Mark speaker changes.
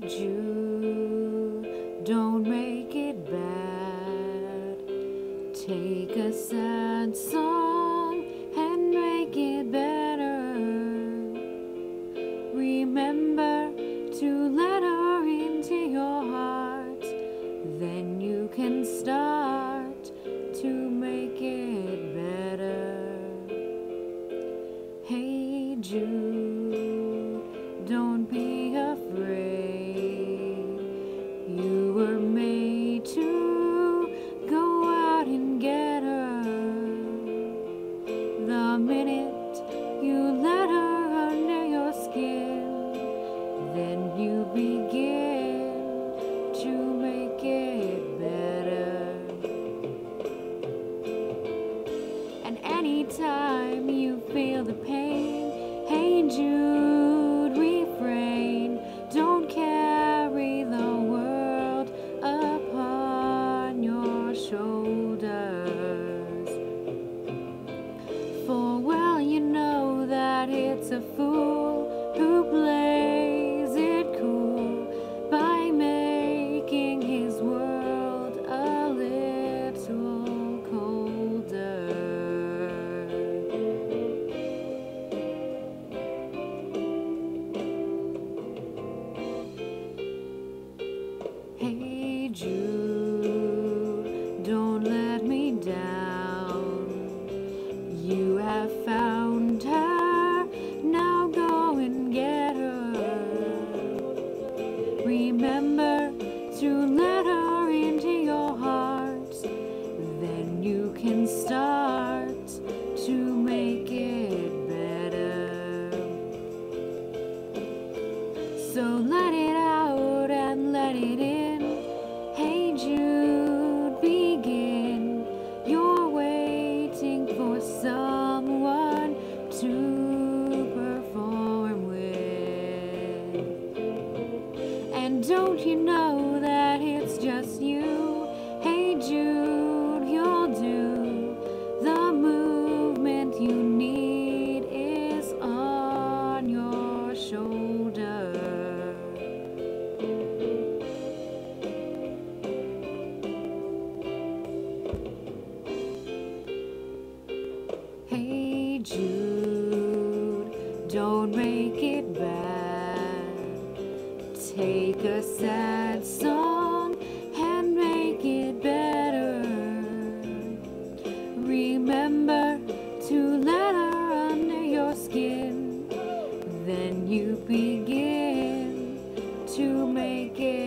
Speaker 1: Jude, don't make it bad. Take a sad song and make it better. Remember to let her into your heart. Then you can start to make it better. Hey Jude, don't be afraid. You were made to go out and get her. The minute you let her under your skin, then you begin to make it better. And anytime you feel the pain, hey Jude, refrain. Don't carry the world upon your shoulders. For well you know that it's a fool who plays it cool by making his world a little colder. Hey Jude, don't let me down. You have found her, now go and get her. Remember to let her into your heart. Then you can start to make it better. So let it out and let it in. Hey Jude, begin. You're waiting for someone to perform with. And don't you know that it's just you? Hey Jude, you'll do. The movement you need is on your shoulder. Hey Jude, don't make it bad. Take a sad song and make it better. Remember to let her under your skin. Then you begin to make it